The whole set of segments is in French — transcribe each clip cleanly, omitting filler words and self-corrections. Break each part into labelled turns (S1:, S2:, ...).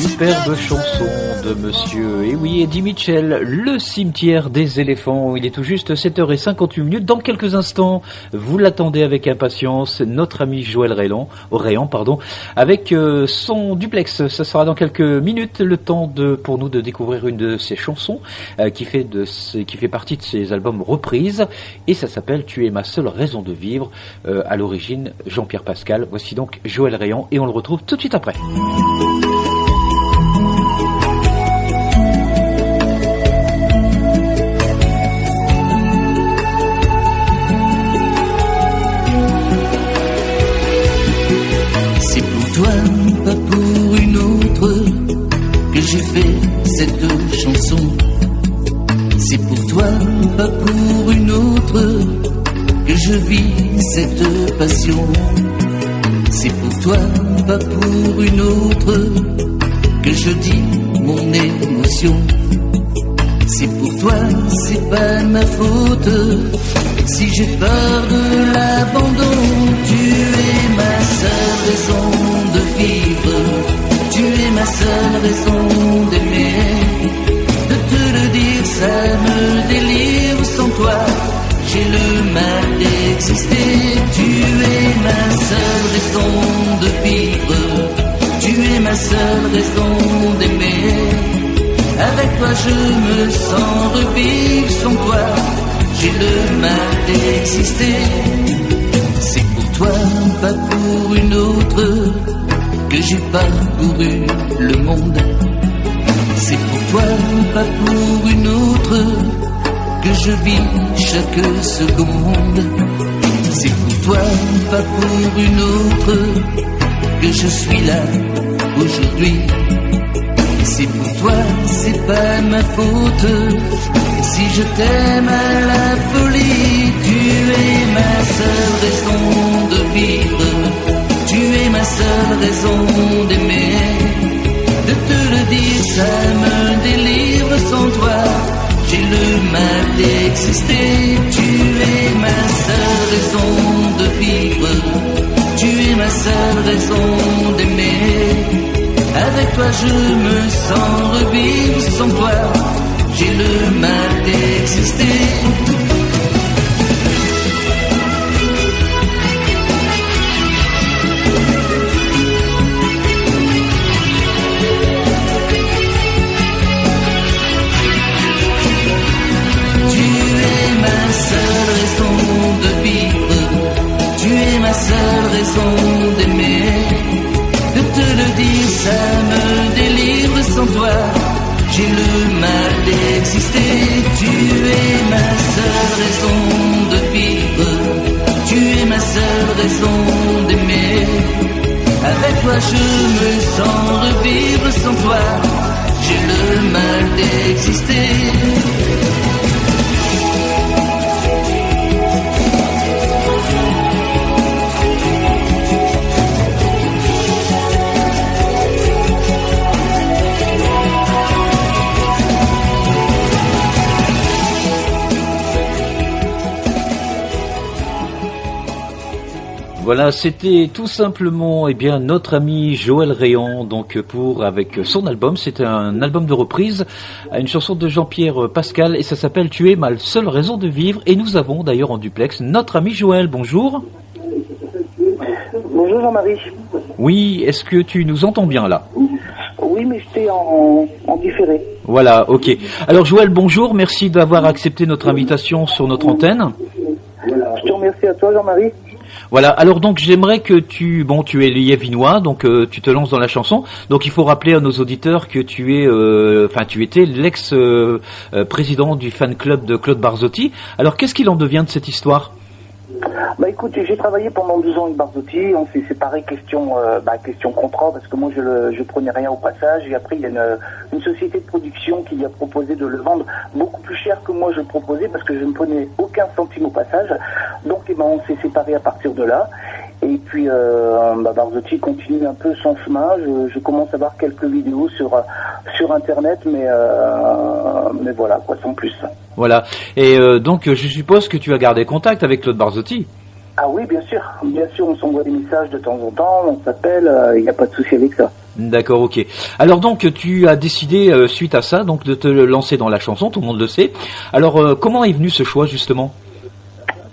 S1: Superbe chanson de monsieur, et oui, Eddie Mitchell, Le cimetière des éléphants. Il est tout juste 7h58. Dans quelques instants, vous l'attendez avec impatience, notre ami Joël Rayan, avec son duplex. Ça sera dans quelques minutes, le temps pour nous de découvrir une de ses chansons qui fait partie de ses albums reprises, et ça s'appelle Tu es ma seule raison de vivre. À l'origine, Jean-Pierre Pascal. Voici donc Joël Rayan, et on le retrouve tout de suite après.
S2: C'est pour toi, pas pour une autre, que j'ai fait cette chanson. C'est pour toi, pas pour une autre, que je vis cette passion. C'est pour toi, pas pour une autre, que je dis mon émotion. C'est pour toi, c'est pas ma faute, si j'ai peur de l'abandon. Tu es ma seule raison de vivre, tu es ma seule raison d'aimer. De te le dire, ça me délivre, sans toi j'ai le mal d'exister. Tu es ma seule raison de vivre, tu es ma seule raison d'aimer. Avec toi je me sens revivre, sans toi j'ai le mal d'exister. C'est pour toi, pas pour une autre, que j'ai parcouru le monde. C'est pour toi, pas pour une autre, que je vis chaque seconde. C'est pour toi, pas pour une autre, que je suis là aujourd'hui. C'est pour toi, c'est pas ma faute, si je t'aime à la folie. Tu es ma seule raison de vivre, tu es ma seule raison d'aimer. De te le dire, ça me délivre, sans toi j'ai le mal d'exister. Tu es ma seule raison de vivre, tu es ma seule raison d'aimer. Avec toi je me sens revivre, sans toi j'ai le mal d'exister. Seule raison d'aimer, de te le dire, ça me délivre, sans toi j'ai le mal d'exister. Tu es ma seule raison de vivre, tu es ma seule raison d'aimer. Avec toi je me sens revivre, sans toi j'ai le mal d'exister.
S1: Voilà, c'était tout simplement notre ami Joël Rayan, donc avec son album. C'était un album de reprise à une chanson de Jean-Pierre Pascal, et ça s'appelle Tu es ma seule raison de vivre. Et nous avons d'ailleurs en duplex notre ami Joël. Bonjour.
S3: Bonjour Jean-Marie.
S1: Oui, est-ce que tu nous entends bien là?
S3: Oui, mais j'étais en différé.
S1: Voilà, ok. Alors Joël, bonjour, merci d'avoir accepté notre invitation sur notre antenne.
S3: Je te remercie à toi Jean-Marie.
S1: Voilà, alors donc j'aimerais que tu es liévinois, donc tu te lances dans la chanson. Donc il faut rappeler à nos auditeurs que tu étais l'ex-président du fan club de Claude Barzotti. Alors qu'est-ce qu'il en devient de cette histoire?
S3: Bah écoute, j'ai travaillé pendant 2 ans avec Barzotti, on s'est séparé question contrat, parce que moi je prenais rien au passage, et après il y a une société de production qui lui a proposé de le vendre beaucoup plus cher que moi je proposais, parce que je ne prenais aucun centime au passage. Donc on s'est séparé à partir de là, et puis Barzotti continue un peu son chemin. Je commence à voir quelques vidéos sur internet, mais voilà quoi, sans plus.
S1: Voilà, et donc je suppose que tu as gardé contact avec Claude Barzotti.
S3: Ah oui, bien sûr, on s'envoie des messages de temps en temps, on s'appelle, il n'y a pas de souci avec ça.
S1: D'accord, ok. Alors donc tu as décidé suite à ça donc de te lancer dans la chanson, tout le monde le sait. Alors comment est venu ce choix justement?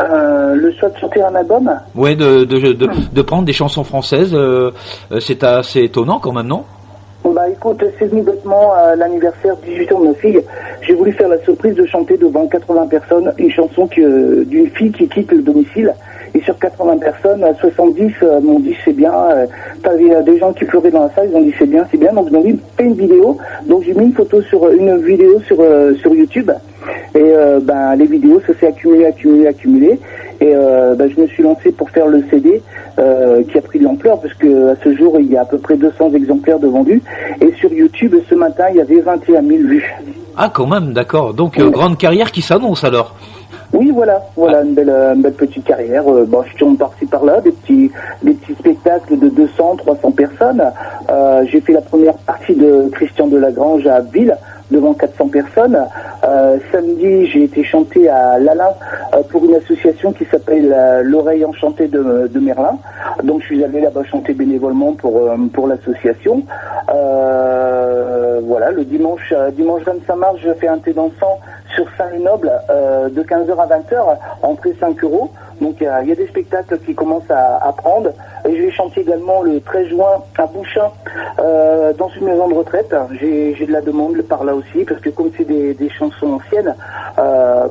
S3: Le choix de chanter un album?
S1: Ouais, de prendre des chansons françaises, c'est assez étonnant quand même, non?
S3: Bah écoute, c'est venu bêtement à l'anniversaire 18 ans de ma fille. J'ai voulu faire la surprise de chanter devant 80 personnes une chanson d'une fille qui quitte le domicile. Et sur 80 personnes, 70 m'ont dit c'est bien. T'avais des gens qui pleuraient dans la salle, ils ont dit c'est bien. Donc ils ont dit fais une vidéo. Donc j'ai mis une vidéo sur YouTube. Et les vidéos, ça s'est accumulé. Et je me suis lancé pour faire le CD qui a pris de l'ampleur parce que à ce jour il y a à peu près 200 exemplaires de vendus. Et sur YouTube ce matin il y avait 21 000 vues.
S1: Ah quand même, d'accord. Donc grande carrière qui s'annonce alors.
S3: Oui, voilà, une belle petite carrière. Je tourne par-ci par-là, des petits spectacles de 200, 300 personnes. J'ai fait la première partie de Christian Delagrange à Abbeville, devant 400 personnes. Samedi, j'ai été chanter à Lalin pour une association qui s'appelle l'Oreille Enchantée de Merlin. Donc je suis allé là-bas chanter bénévolement pour l'association. Le dimanche 25 mars, je fais un thé dansant sur Saint-Lénoble de 15h à 20h, entrée 5 €. Donc il y a des spectacles qui commencent à prendre. Et je vais chanter également le 13 juin à Bouchain dans une maison de retraite. J'ai de la demande par là aussi, parce que comme c'est des chansons anciennes,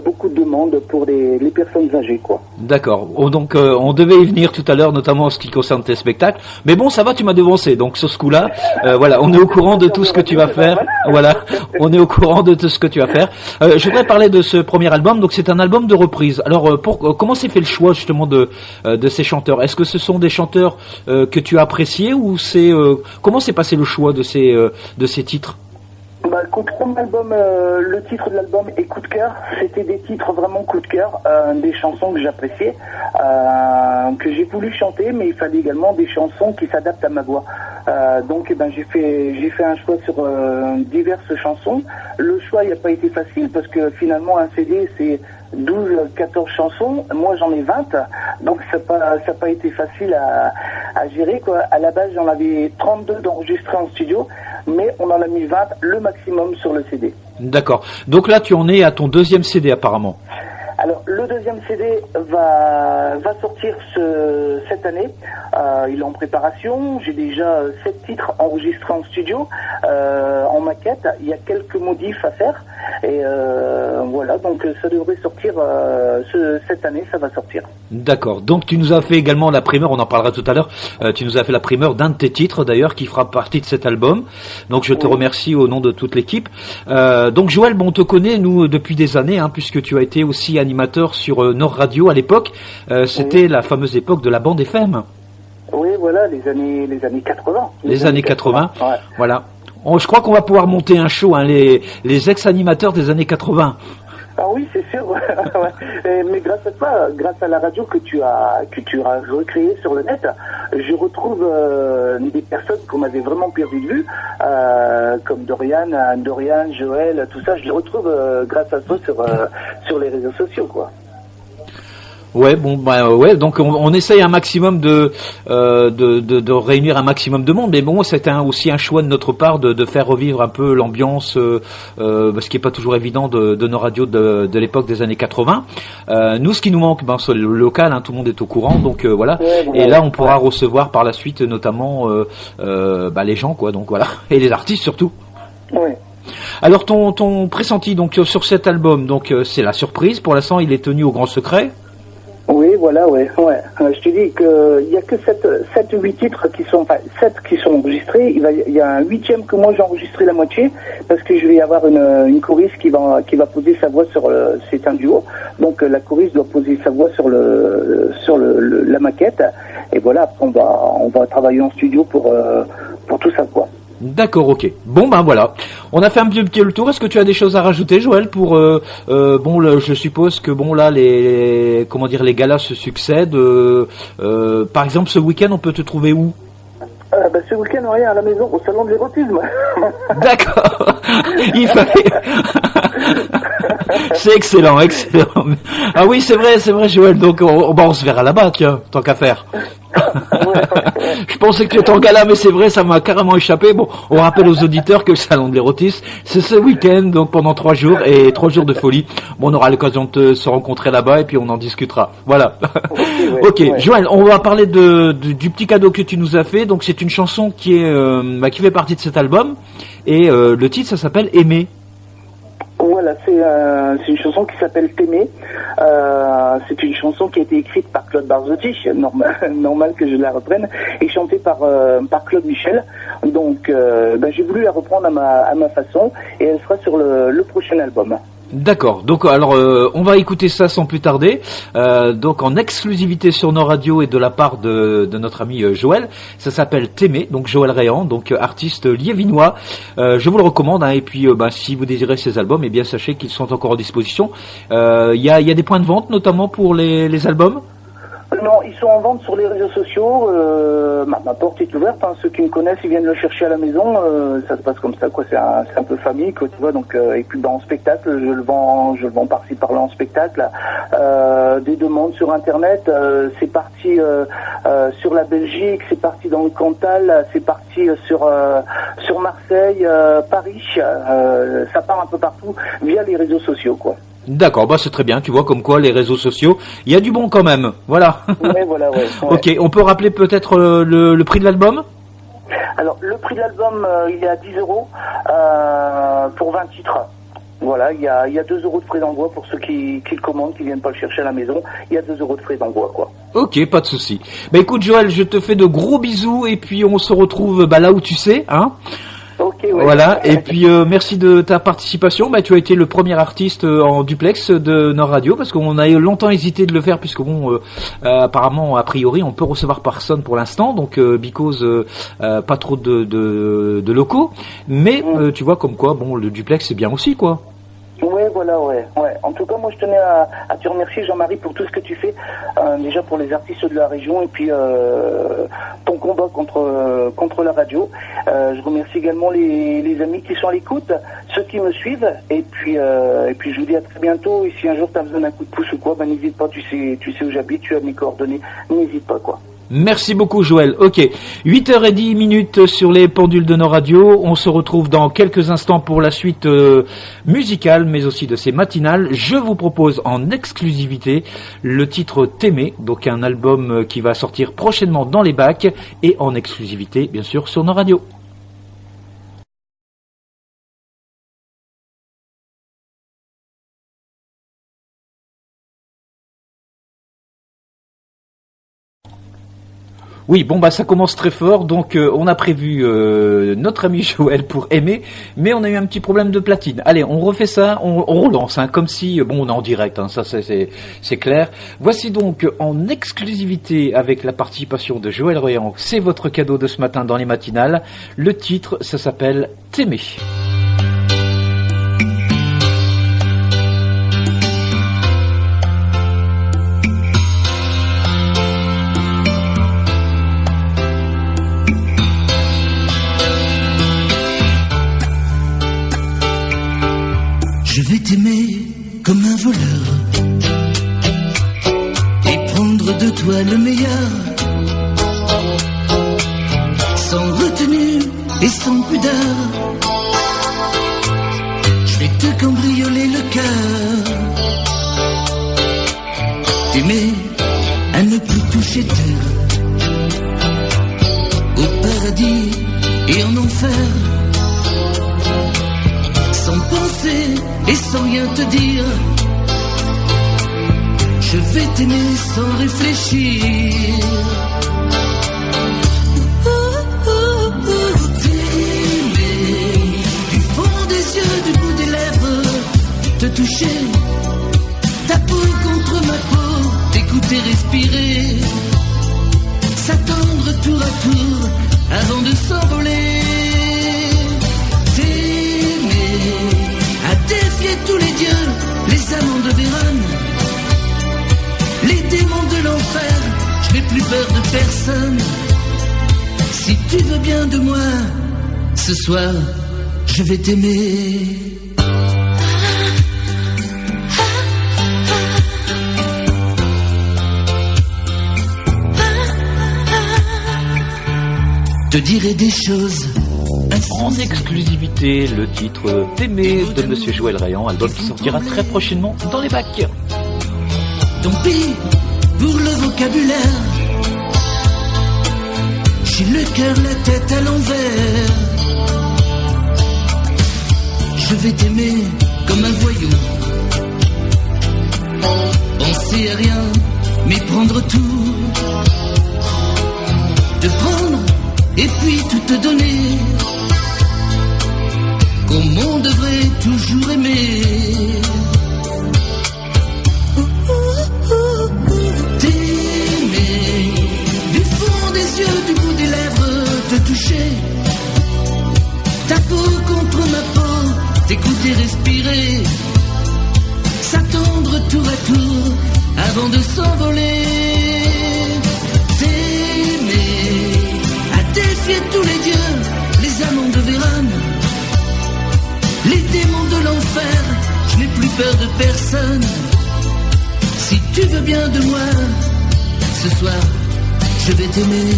S3: beaucoup de demandes pour les personnes âgées, quoi.
S1: D'accord. Donc on devait y venir tout à l'heure, notamment en ce qui concerne tes spectacles. Mais bon, ça va, tu m'as devancé. Donc sur ce coup-là, on est au courant de tout ce que tu vas faire. Voilà, on est au courant de tout ce que tu vas faire. Je voudrais parler de ce premier album. Donc c'est un album de reprise. Alors comment s'est fait le choix justement de ces chanteurs? Est-ce que ce sont des chanteurs que tu as appréciés ou c'est comment s'est passé le choix de ces titres?
S3: Écoute, comme album, le titre de l'album est Coup de cœur. C'était des titres vraiment coup de cœur, des chansons que j'appréciais, que j'ai voulu chanter, mais il fallait également des chansons qui s'adaptent à ma voix. Donc j'ai fait un choix sur diverses chansons. Le choix n'a pas été facile parce que finalement un CD c'est 12-14 chansons, moi j'en ai 20, donc ça n'a pas été facile à gérer, quoi. À la base j'en avais 32 d'enregistrés en studio, mais on en a mis 20 le maximum sur le CD.
S1: D'accord, donc là tu en es à ton deuxième CD apparemment.
S3: Alors le deuxième CD va sortir cette année, il est en préparation, j'ai déjà 7 titres enregistrés en studio, en maquette, il y a quelques modifs à faire, et donc ça devrait sortir cette année, ça va sortir.
S1: D'accord, donc tu nous as fait également la primeur, on en parlera tout à l'heure, tu nous as fait la primeur d'un de tes titres d'ailleurs qui fera partie de cet album, donc je te remercie au nom de toute l'équipe. Donc Joël, on te connaît nous depuis des années, puisque tu as été aussi animateur sur Nord Radio à l'époque, c'était la fameuse époque de la bande FM.
S3: Oui, voilà, les années 80.
S1: Les années 80,
S3: ouais.
S1: Voilà. Je crois qu'on va pouvoir monter un show, les ex-animateurs des années 80.
S3: Ah oui, c'est sûr. Mais grâce à toi, grâce à la radio que tu as recréée sur le net, je retrouve des personnes qu'on avait vraiment perdu de vue, comme Dorian, Joël, tout ça. Je les retrouve grâce à toi sur les réseaux sociaux, quoi.
S1: Ouais, donc on essaye un maximum de réunir un maximum de monde, mais bon, c'était aussi un choix de notre part de faire revivre un peu l'ambiance, ce qui est pas toujours évident de nos radios de l'époque des années 80. Nous, ce qui nous manque, c'est le local, tout le monde est au courant, donc voilà. Et là, on pourra recevoir par la suite, notamment les gens, quoi. Donc voilà, et les artistes surtout.
S3: Ouais.
S1: Alors ton pressenti donc sur cet album, donc c'est la surprise. Pour l'instant, il est tenu au grand secret.
S3: Oui, voilà, ouais. Je te dis qu'il y a que 7 ou 8 titres qui sont, 7 qui sont enregistrés. Il y a un 8e que moi j'ai enregistré la moitié, parce que je vais avoir une choriste qui va poser sa voix c'est un duo. Donc la choriste doit poser sa voix sur la maquette. Et voilà, après on va travailler en studio pour tout ça, quoi.
S1: D'accord, ok. Bon, voilà. On a fait un petit le tour. Est-ce que tu as des choses à rajouter, Joël, pour je suppose que là les galas se succèdent. Par exemple, ce week-end, on peut te trouver où?
S3: Ce week-end, rien, à la maison, au salon de l'érotisme.
S1: D'accord. Il fallait. C'est excellent. Ah oui, c'est vrai, Joël. Donc on se verra là-bas, tiens, tant qu'à faire. Je pensais que tu étais en gala, mais c'est vrai, ça m'a carrément échappé. Bon, on rappelle aux auditeurs que le salon de l'érotisme, c'est ce week-end, donc pendant 3 jours et 3 jours de folie. Bon, on aura l'occasion de se rencontrer là-bas et puis on en discutera. Voilà. Ok, Joël, on va parler du petit cadeau que tu nous as fait. Donc c'est une chanson qui fait partie de cet album et le titre, ça s'appelle Aimer.
S3: Voilà, c'est une chanson qui s'appelle T'aimer. C'est une chanson qui a été écrite par Claude Barzotti, normal que je la reprenne, et chantée par Claude Michel. Donc j'ai voulu la reprendre à ma façon, et elle sera sur le prochain album.
S1: D'accord, donc alors on va écouter ça sans plus tarder, donc en exclusivité sur nos radios et de la part de notre ami Joël. Ça s'appelle T'aimer, donc Joël Réan, donc artiste liévinois. Je vous le recommande, hein, et puis si vous désirez ces albums, eh bien sachez qu'ils sont encore à disposition. Il y a des points de vente notamment pour les albums.
S3: Non, ils sont en vente sur les réseaux sociaux. Ma porte est ouverte. Hein. Ceux qui me connaissent, ils viennent le chercher à la maison. Ça se passe comme ça, quoi. C'est un peu famille, quoi. Tu vois. Donc, et puis en spectacle, je le vends par-ci par-là en spectacle. Des demandes sur Internet. C'est parti sur la Belgique. C'est parti dans le Cantal. C'est parti sur Marseille, Paris. Ça part un peu partout via les réseaux sociaux, quoi.
S1: D'accord, c'est très bien, tu vois comme quoi les réseaux sociaux, il y a du bon quand même, voilà.
S3: Ouais, voilà, ouais.
S1: Ok, on peut rappeler peut-être le prix de l'album ?
S3: Alors, le prix de l'album, il est à 10 € pour 20 titres. Voilà, il y a 2 € de frais d'envoi pour ceux qui le commandent, qui viennent pas le chercher à la maison. Il y a 2 € de frais d'envoi, quoi.
S1: Ok, pas de souci. Écoute Joël, je te fais de gros bisous et puis on se retrouve là où tu sais, hein.
S3: Okay, ouais.
S1: Voilà, et puis merci de ta participation. Tu as été le premier artiste en duplex de Nord Radio, parce qu'on a longtemps hésité de le faire, puisque apparemment, a priori, on peut recevoir personne pour l'instant, donc because pas trop de locaux, mais tu vois comme quoi, le duplex c'est bien aussi, quoi.
S3: Ouais, voilà, ouais. En tout cas, moi, je tenais à te remercier, Jean-Marie, pour tout ce que tu fais, déjà pour les artistes de la région et puis ton combat contre la radio. Je remercie également les amis qui sont à l'écoute, ceux qui me suivent, et puis je vous dis à très bientôt. Et si un jour tu as besoin d'un coup de pouce ou quoi, n'hésite pas, tu sais où j'habite, tu as mes coordonnées, n'hésite pas, quoi.
S1: Merci beaucoup Joël. Ok, 8h10 sur les pendules de nos radios. On se retrouve dans quelques instants pour la suite musicale, mais aussi de ces matinales. Je vous propose en exclusivité le titre T'aimer, donc un album qui va sortir prochainement dans les bacs et en exclusivité bien sûr sur nos radios. Oui, ça commence très fort, donc on a prévu notre ami Joël pour Aimer, mais on a eu un petit problème de platine. Allez, on refait ça, on relance, hein, comme si, on est en direct, hein, ça c'est clair. Voici donc en exclusivité avec la participation de Joël Réan, c'est votre cadeau de ce matin dans les matinales. Le titre, ça s'appelle T'aimer.
S2: Je vais t'aimer comme un voleur et prendre de toi le meilleur, sans retenue et sans pudeur. Je vais te cambrioler le cœur, t'aimer à ne plus toucher terre, au paradis et en enfer, sans penser et sans rien te dire. Je vais t'aimer sans réfléchir. T'aimer du fond des yeux, du bout des lèvres, te toucher ta peau contre ma peau, t'écouter respirer, s'attendre tour à tour avant de s'envoler. À défier tous les dieux, les amants de Vérone, les démons de l'enfer, je n'ai plus peur de personne. Si tu veux bien de moi, ce soir, je vais t'aimer. te dirai des choses.
S1: En exclusivité, le titre T'aimer de Monsieur Joël Rayan, album qui sortira très prochainement dans les bacs.
S2: Tant pis pour le vocabulaire, j'ai le cœur, la tête à l'envers. Je vais t'aimer comme un voyou, penser à rien, mais prendre tout, te prendre et puis tout te donner, comme on devrait toujours aimer. T'aimer, du fond des yeux, du bout des lèvres, te toucher, ta peau contre ma peau, t'écouter respirer, s'attendre tour à tour avant de s'envoler. T'aimer, à défier tous les dieux, les amants de Vérone, les démons de l'enfer, je n'ai plus peur de personne. Si tu veux bien de moi, ce soir, je vais t'aimer.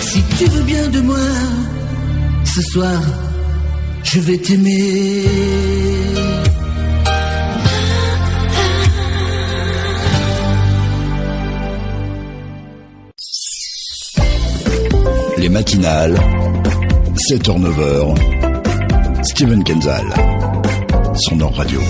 S2: Si tu veux bien de moi, ce soir, je vais t'aimer.
S4: Les matinales, 7h-9h, Steven Kenzal, sur Nord Radio.